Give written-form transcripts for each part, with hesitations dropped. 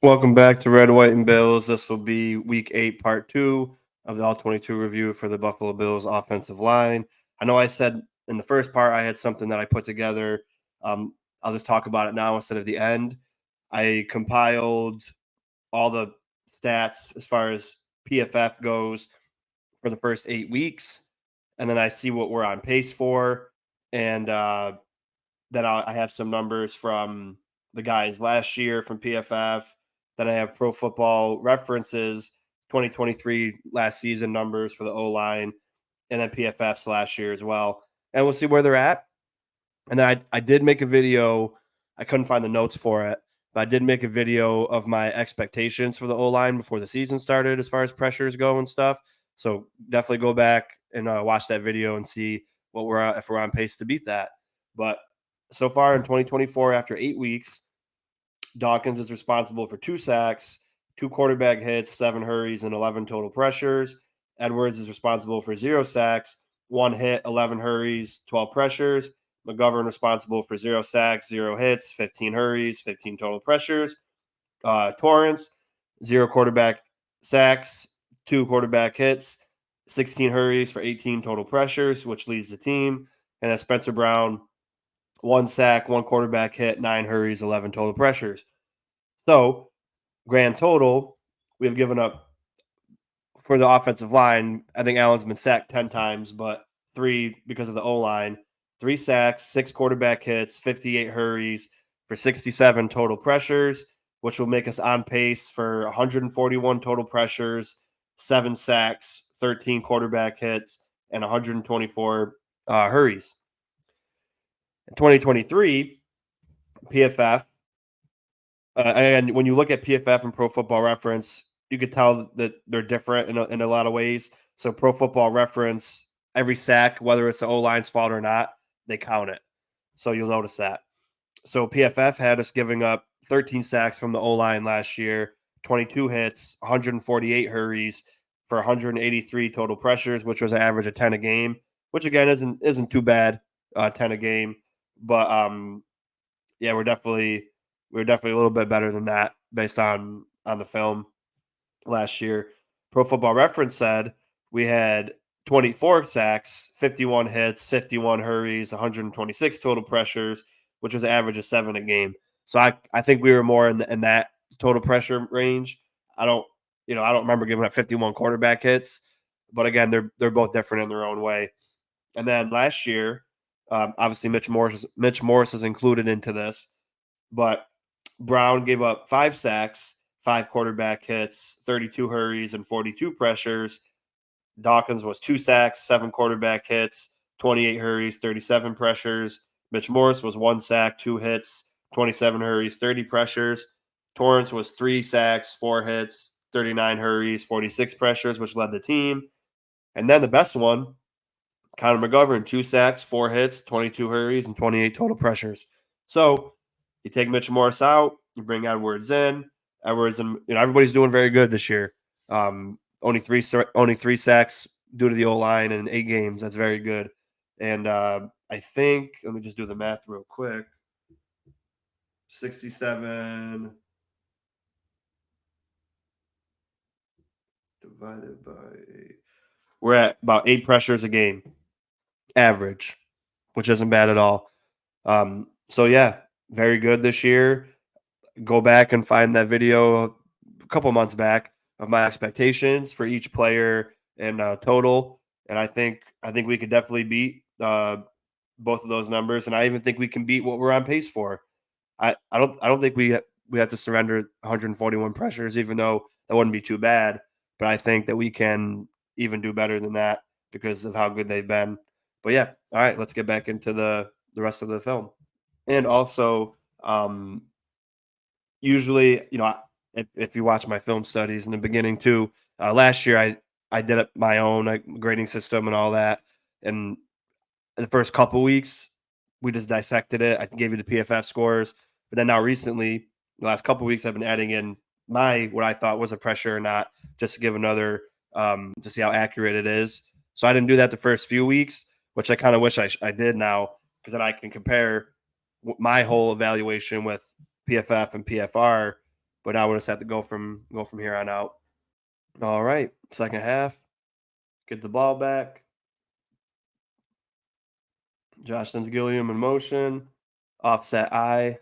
Welcome back to Red, White, and Bills. This will be Week 8, Part 2 of the All-22 review for the Buffalo Bills offensive line. I know I said in the first part I had something that I put together. I'll just talk about it now instead of the end. I compiled all the stats as far as PFF goes for the first 8 weeks, and then I see what we're on pace for, and then I have some numbers from the guys last year from PFF. Then I have Pro Football References 2023 last season numbers for the O line, and then PFF's last year as well. And we'll see where they're at. And then I did make a video. I couldn't find the notes for it, but I did make a video of my expectations for the O line before the season started as far as pressures go and stuff. So definitely go back and watch that video and see what we're if we're on pace to beat that. But so far in 2024, after 8 weeks, Dawkins is responsible for 2 sacks, 2 quarterback hits, 7 hurries, and 11 total pressures. Edwards is responsible for 0 sacks, 1 hit, 11 hurries, 12 pressures. McGovern responsible for 0 sacks, 0 hits, 15 hurries, 15 total pressures. Torrance, 0 quarterback sacks, 2 quarterback hits, 16 hurries for 18 total pressures, which leads the team. And then Spencer Brown, 1 sack, 1 quarterback hit, 9 hurries, 11 total pressures. So, grand total, we have given up for the offensive line. I think Allen's been sacked 10 times, but 3 because of the O line. 3 sacks, 6 quarterback hits, 58 hurries for 67 total pressures, which will make us on pace for 141 total pressures, 7 sacks, 13 quarterback hits, and 124 hurries. In 2023, PFF, and when you look at PFF and Pro Football Reference, you could tell that they're different in a lot of ways. So, Pro Football Reference, every sack, whether it's the O line's fault or not, they count it. So, you'll notice that. So, PFF had us giving up 13 sacks from the O line last year, 22 hits, 148 hurries for 183 total pressures, which was an average of 10 a game, which again isn't too bad, 10 a game. But yeah, we're definitely a little bit better than that based on the film last year. Pro Football Reference said we had 24 sacks, 51 hits, 51 hurries, 126 total pressures, which was an average of 7 a game. So I think we were more in that total pressure range. I don't remember giving up 51 quarterback hits, but again, they're both different in their own way. And then last year, obviously Mitch Morris is included into this, but Brown gave up 5 sacks, 5 quarterback hits, 32 hurries, and 42 pressures. Dawkins was 2 sacks, 7 quarterback hits, 28 hurries, 37 pressures. Mitch Morris was 1 sack, 2 hits, 27 hurries, 30 pressures. Torrance was 3 sacks, 4 hits, 39 hurries, 46 pressures, which led the team. And then the best one, Connor McGovern, 2 sacks, 4 hits, 22 hurries, and 28 total pressures. So you take Mitch Morris out, you bring Edwards in. Edwards and everybody's doing very good this year. Only three sacks due to the O line in 8 games. That's very good. And I think let me just do the math real quick. 67 divided by 8. We're at about 8 pressures a game, average, which isn't bad at all. So yeah, very good this year. Go back and find that video a couple months back of my expectations for each player and total. And I think we could definitely beat both of those numbers, and I even think we can beat what we're on pace for. I don't think we have to surrender 141 pressures, even though that wouldn't be too bad. But I think that we can even do better than that because of how good they've been. But yeah, all right, let's get back into the rest of the film. And also, usually, if you watch my film studies in the beginning too, last year I did my own grading system and all that, and the first couple weeks we just dissected it. I gave you the PFF scores, but then now recently, the last couple weeks, I've been adding in what I thought was a pressure or not, just to give another to see how accurate it is. So I didn't do that the first few weeks, which I kind of wish I did now, because then I can compare my whole evaluation with PFF and PFR But now we'll just have to go from here on out. All right, second half. Get the ball back. Josh sends Gilliam in motion. Offset I.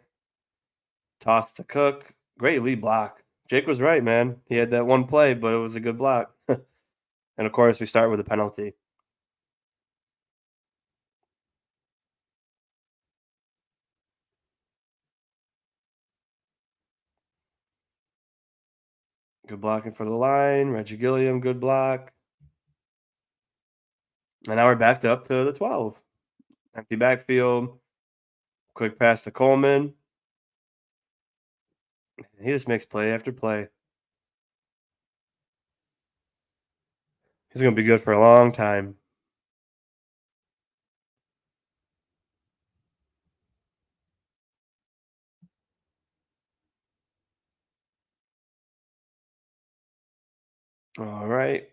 Toss to Cook. Great lead block. Jake was right, man. He had that one play, but it was a good block. And of course, we start with a penalty. Good blocking for the line. Reggie Gilliam, good block. And now we're backed up to the 12. Empty backfield. Quick pass to Coleman. He just makes play after play. He's going to be good for a long time. All right.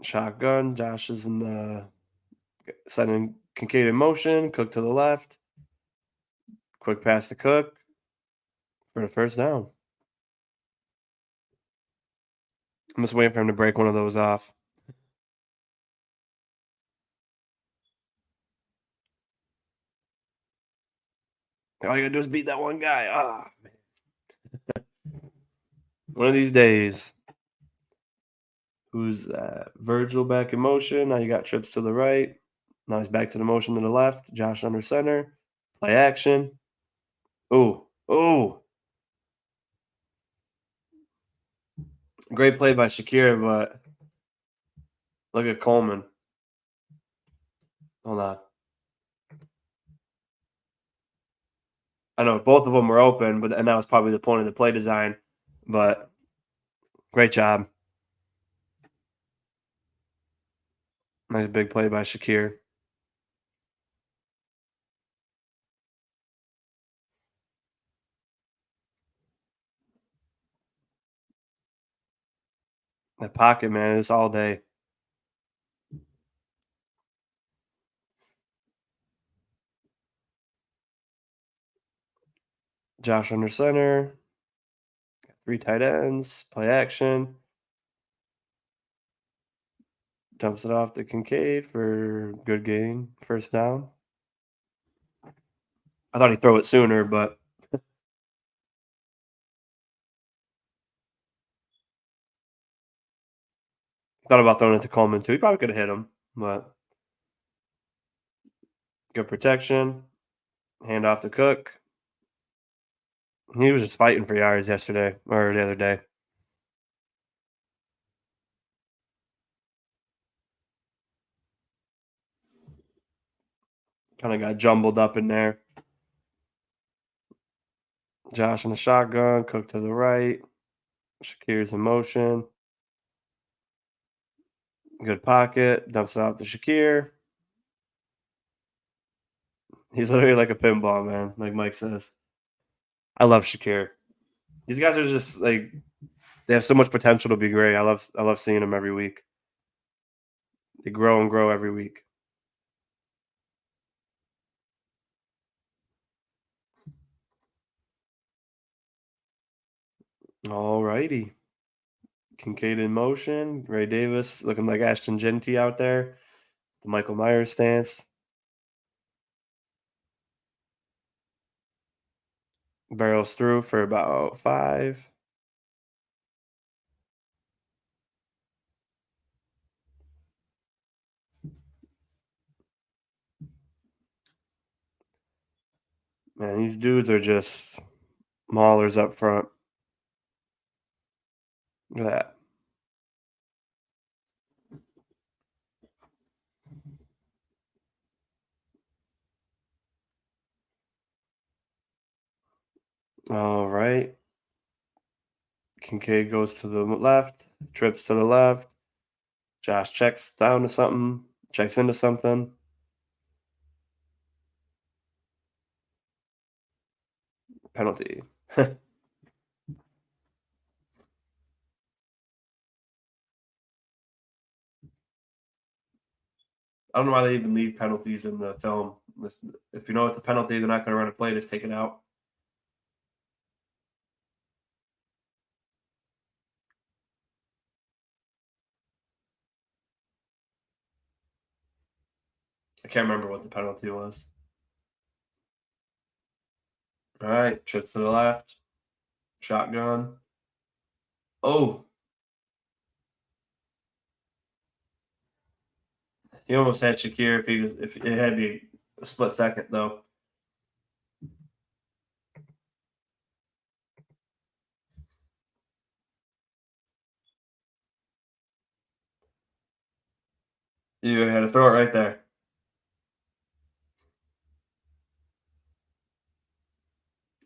Shotgun. Josh is in the sending Kincaid in motion. Cook to the left. Quick pass to Cook for the first down. I'm just waiting for him to break one of those off. All you gotta do is beat that one guy. Ah, man. One of these days. Who's Virgil back in motion? Now you got trips to the right. Now he's back to the motion to the left. Josh under center. Play action. Ooh, ooh. Great play by Shakir, but look at Coleman. Hold on. I know both of them were open, and that was probably the point of the play design. But great job. Nice big play by Shakir. That pocket, man, it's all day. Josh under center. Three tight ends. Play action. Dumps it off to Kincaid for good gain. First down. I thought he'd throw it sooner, but thought about throwing it to Coleman too. He probably could have hit him, but good protection. Hand off to Cook. He was just fighting for yards yesterday or the other day. Kind of got jumbled up in there. Josh in the shotgun. Cook to the right. Shakir's in motion. Good pocket. Dumps it off to Shakir. He's literally like a pinball, man, like Mike says. I love Shakir. These guys are just like they have so much potential to be great. I love seeing them every week. They grow and grow every week. All righty. Kincaid in motion. Ray Davis looking like Ashton Genty out there. The Michael Myers stance. Barrels through for about 5. Man, these dudes are just maulers up front. Look at that. All right. Kincaid goes to the left, trips to the left. Josh checks down to something, checks into something. Penalty. I don't know why they even leave penalties in the film. If you know it's a penalty, they're not going to run a play. Just take it out. I can't remember what the penalty was. All right, trip to the left, shotgun. Oh, he almost had Shakir if it had to be a split second though. You had to throw it right there.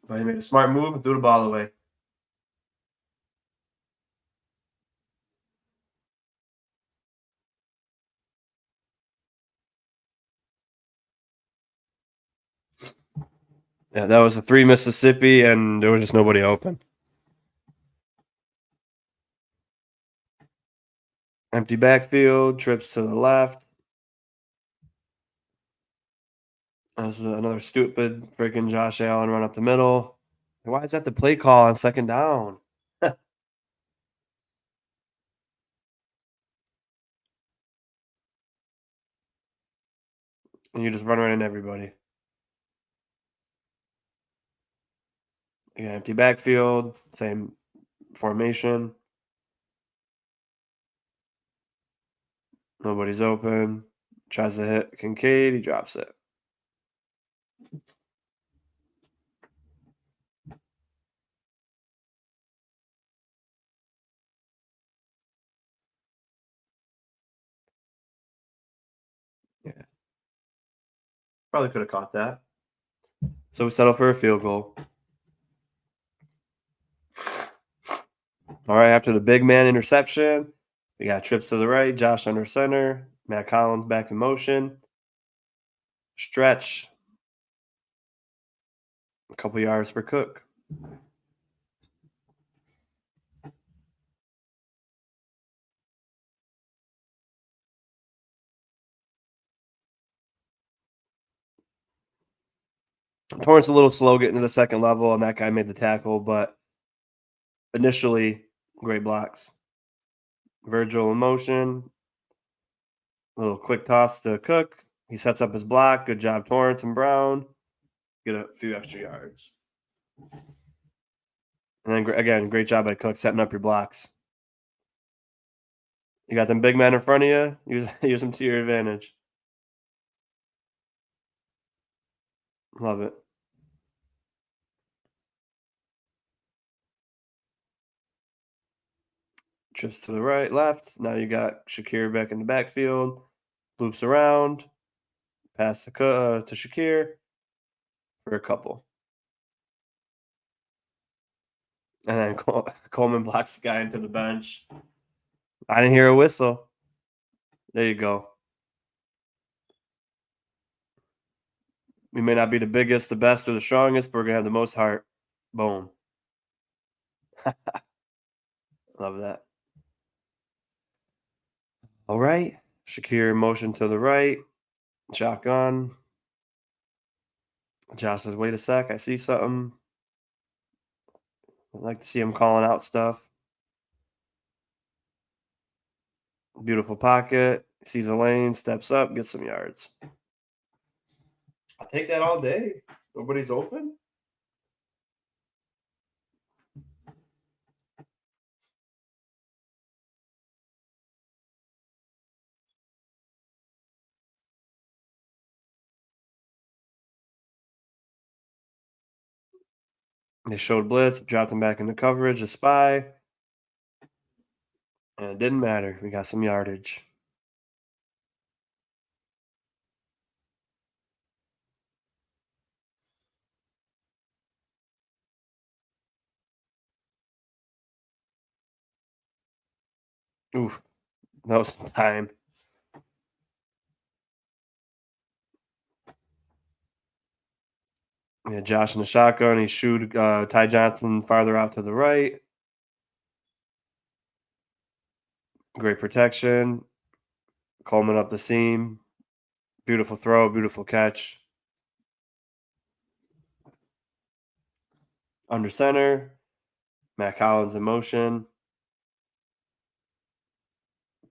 But he made a smart move and threw the ball away. Yeah, that was a three Mississippi, and there was just nobody open. Empty backfield, trips to the left. That's another stupid freaking Josh Allen run up the middle. Why is that the play call on second down? And you just run right into everybody. You got empty backfield, same formation. Nobody's open. Tries to hit Kincaid. He drops it. Yeah. Probably could have caught that. So we settle for a field goal. All right, after the big man interception, we got trips to the right, Josh under center, Matt Collins back in motion, stretch, a couple yards for Cook. Torrance a little slow getting to the second level, and that guy made the tackle, but initially, great blocks. Virgil in motion, a little quick toss to Cook. He sets up his block. Good job, Torrance and Brown. Get a few extra yards. And then again, great job by Cook setting up your blocks. You got them big men in front of you. Use them to your advantage. Love it. Trips to the right, left. Now you got Shakir back in the backfield. Loops around. Pass to Shakir for a couple. And then Coleman blocks the guy into the bench. I didn't hear a whistle. There you go. We may not be the biggest, the best, or the strongest, but we're going to have the most heart. Boom. Love that. All right. Shakir motion to the right. Shotgun. Josh says, wait a sec. I see something. I'd like to see him calling out stuff. Beautiful pocket. Sees a lane, steps up, gets some yards. I'll take that all day. Nobody's open. They showed blitz, dropped him back into coverage, a spy, and it didn't matter. We got some yardage. Oof, that was time. Yeah, Josh in the shotgun. He shoot Ty Johnson farther out to the right. Great protection. Coleman up the seam. Beautiful throw, beautiful catch. Under center. Matt Collins in motion.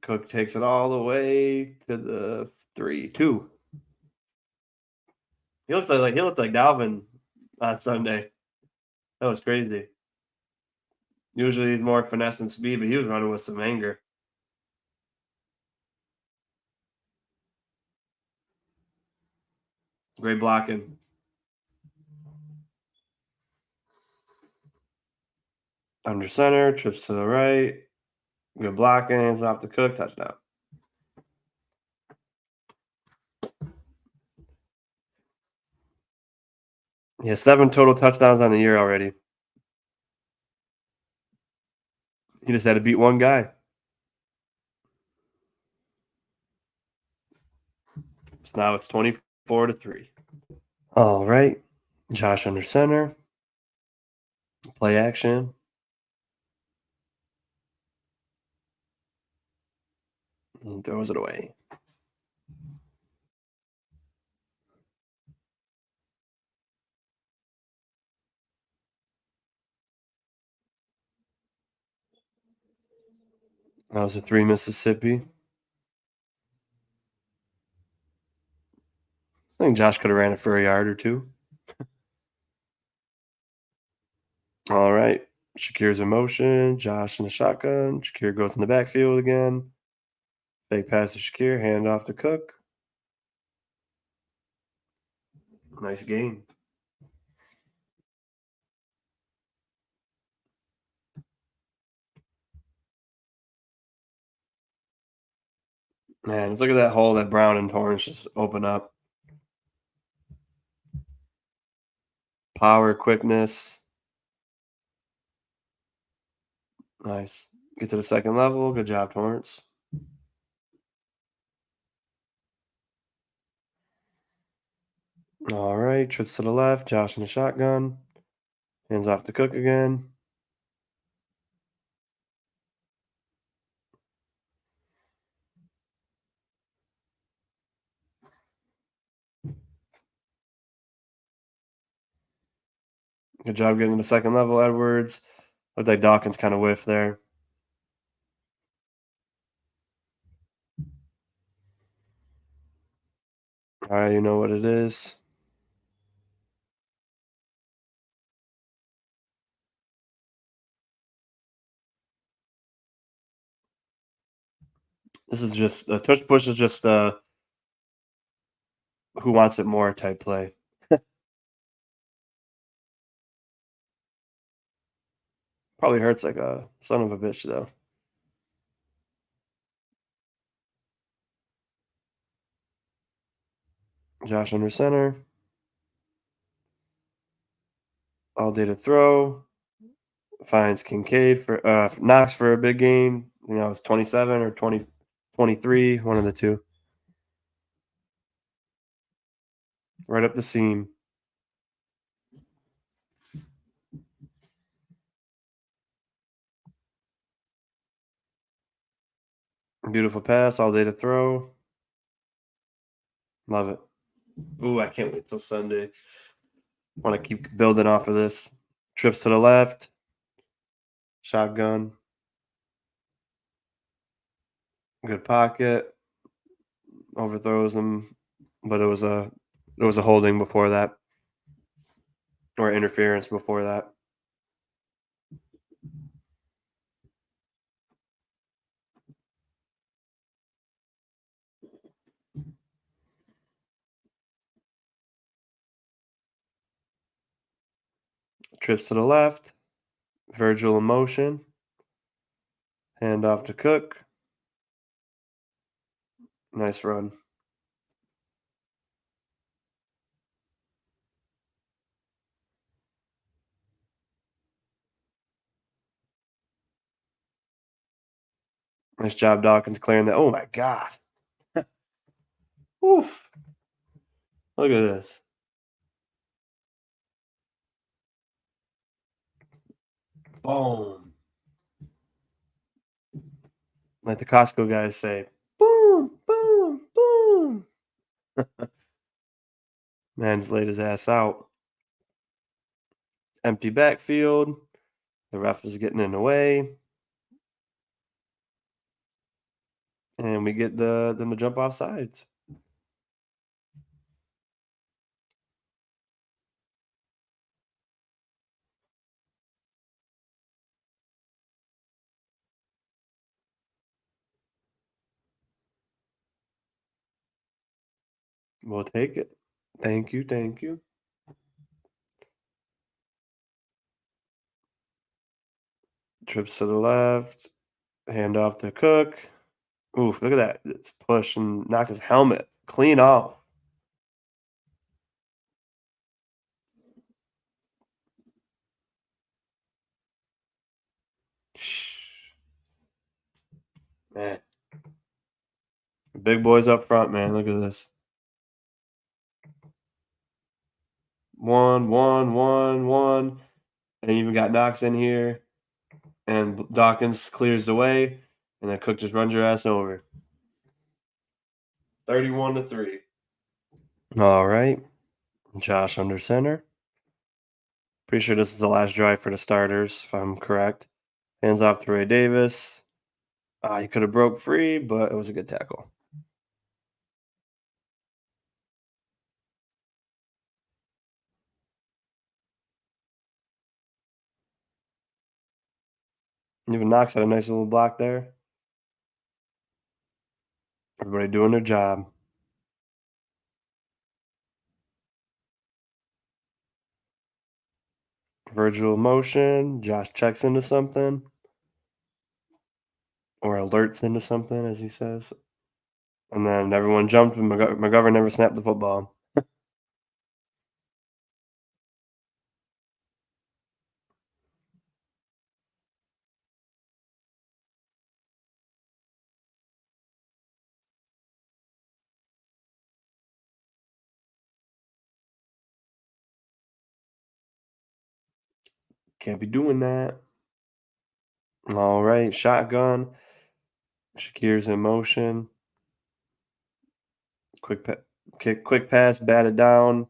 Cook takes it all the way to the 3-2. He looked like Dalvin on Sunday. That was crazy. Usually he's more finesse and speed, but he was running with some anger. Great blocking. Under center, trips to the right. Good blocking, hands off the Cook, touchdown. Yeah, 7 total touchdowns on the year already. He just had to beat one guy. So now it's 24-3. All right. Josh under center. Play action. And throws it away. That was a 3 Mississippi. I think Josh could have ran it for a yard or two. All right. Shakir's in motion. Josh in the shotgun. Shakir goes in the backfield again. Fake pass to Shakir. Hand off to Cook. Nice game. Man, let's look at that hole that Brown and Torrance just open up. Power, quickness. Nice. Get to the second level. Good job, Torrance. All right. Trips to the left. Josh in the shotgun. Hands off to Cook again. Good job getting to the second level, Edwards. Looked like Dawkins kind of whiffed there. All right, you know what it is. This is just a touch push is just who wants it more type play. Probably hurts like a son of a bitch though. Josh under center. All day to throw. Finds Kincaid for Knox for a big game. You know, it's 27 or 23, one of the two. Right up the seam. Beautiful pass, all day to throw. Love it. Ooh, I can't wait till Sunday. Want to keep building off of this. Trips to the left. Shotgun. Good pocket. Overthrows him, but it was a holding before that, or interference before that. Trips to the left. Virgil in motion. Hand off to Cook. Nice run. Nice job, Dawkins, clearing that. Oh my God. Oof. Look at this. Boom. Like the Costco guys say, boom, boom, boom. Man's laid his ass out. Empty backfield. The ref is getting in the way. And we get them to jump off sides. We'll take it. Thank you. Thank you. Trips to the left. Hand off to Cook. Oof, look at that. It's push and knocked his helmet clean off. Man, big boys up front, man. Look at this. One. And even got Knox in here. And Dawkins clears the way. And then Cook just runs your ass over. 31-3. All right. Josh under center. Pretty sure this is the last drive for the starters, if I'm correct. Hands off to Ray Davis. He could have broke free, but it was a good tackle. Even Knox had a nice little block there. Everybody doing their job. Virtual motion. Josh checks into something. Or alerts into something, as he says. And then everyone jumped, and McGovern never snapped the football. Can't be doing that. All right, shotgun. Shakir's in motion. Quick pass, batted down.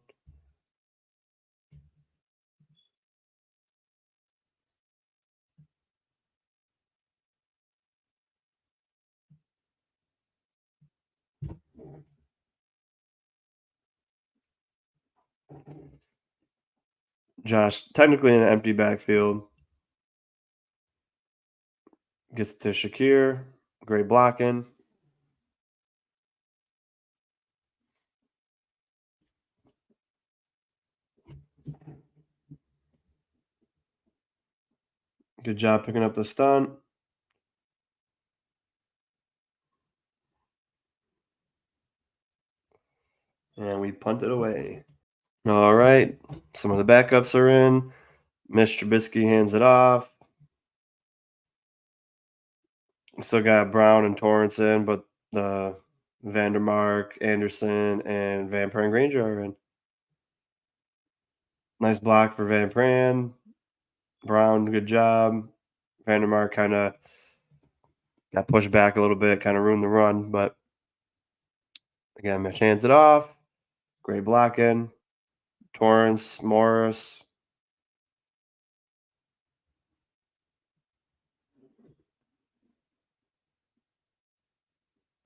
Josh, technically in an empty backfield, gets to Shakir. Great blocking. Good job picking up the stunt. And we punt it away. All right. Some of the backups are in. Mitch Trubisky hands it off. We still got Brown and Torrance in, but the Vandermark, Anderson, and Van Pran Granger are in. Nice block for Van Pran. Brown, good job. Vandermark kind of got pushed back a little bit, kind of ruined the run, but again, Mitch hands it off. Great blocking. Torrance, Morris.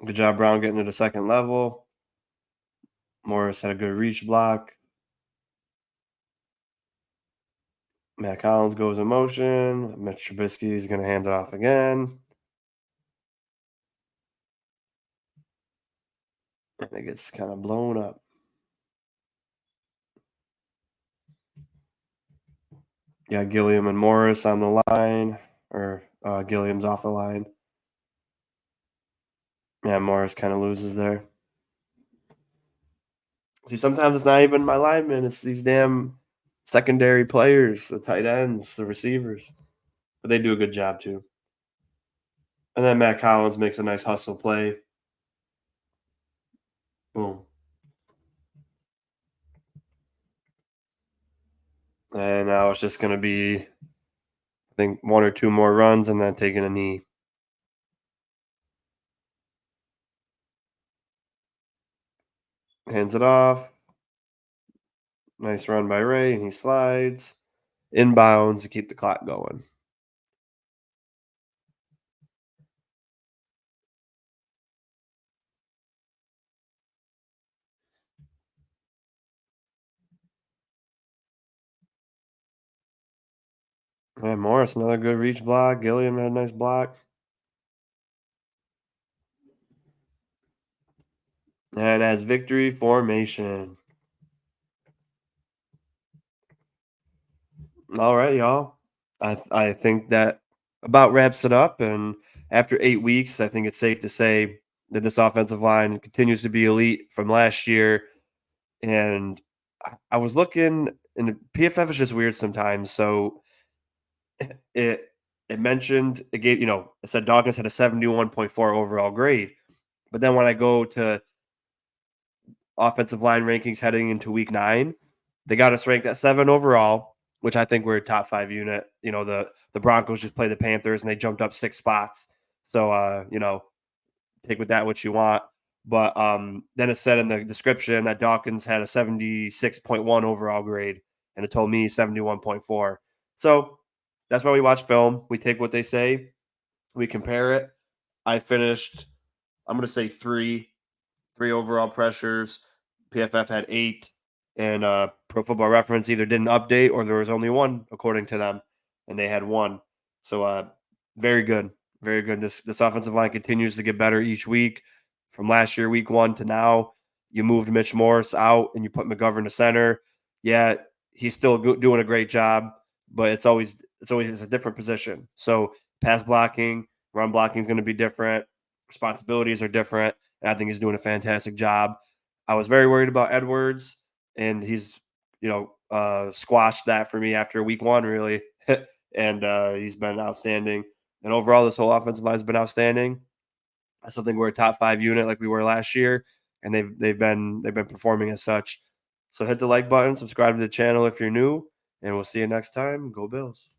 Good job, Brown, getting to the second level. Morris had a good reach block. Matt Collins goes in motion. Mitch Trubisky is going to hand it off again. And it gets kind of blown up. Yeah, Gilliam and Morris on the line, or Gilliam's off the line. Yeah, Morris kind of loses there. See, sometimes it's not even my linemen; it's these damn secondary players, the tight ends, the receivers. But they do a good job too. And then Matt Collins makes a nice hustle play. Boom. And now it's just going to be, I think, one or two more runs and then taking a knee. Hands it off. Nice run by Ray, and he slides. Inbounds to keep the clock going. And Morris, another good reach block. Gilliam had a nice block. And as victory formation. All right, y'all. I think that about wraps it up. And after 8 weeks, I think it's safe to say that this offensive line continues to be elite from last year. And I was looking, and PFF is just weird sometimes. So it it mentioned it gave it said Dawkins had a 71.4 overall grade. But then when I go to offensive line rankings heading into week 9, they got us ranked at 7 overall, which I think we're a top 5 unit. The Broncos just played the Panthers and they jumped up 6 spots. So take with that what you want. But then it said in the description that Dawkins had a 76.1 overall grade, and it told me 71.4. So that's why we watch film. We take what they say, we compare it. I finished, I'm going to say three overall pressures. PFF had 8, and Pro Football Reference either didn't update or there was only one according to them, and they had one. So very good, very good. This offensive line continues to get better each week. From last year, week 1 to now, you moved Mitch Morse out and you put McGovern to center. Yeah, he's still doing a great job, but it's always a different position. So pass blocking, run blocking is going to be different. Responsibilities are different. And I think he's doing a fantastic job. I was very worried about Edwards, and he's squashed that for me after week 1, really, and he's been outstanding. And overall, this whole offensive line has been outstanding. I still think we're a top 5 unit like we were last year, and they've been performing as such. So hit the like button, subscribe to the channel if you're new, and we'll see you next time. Go Bills.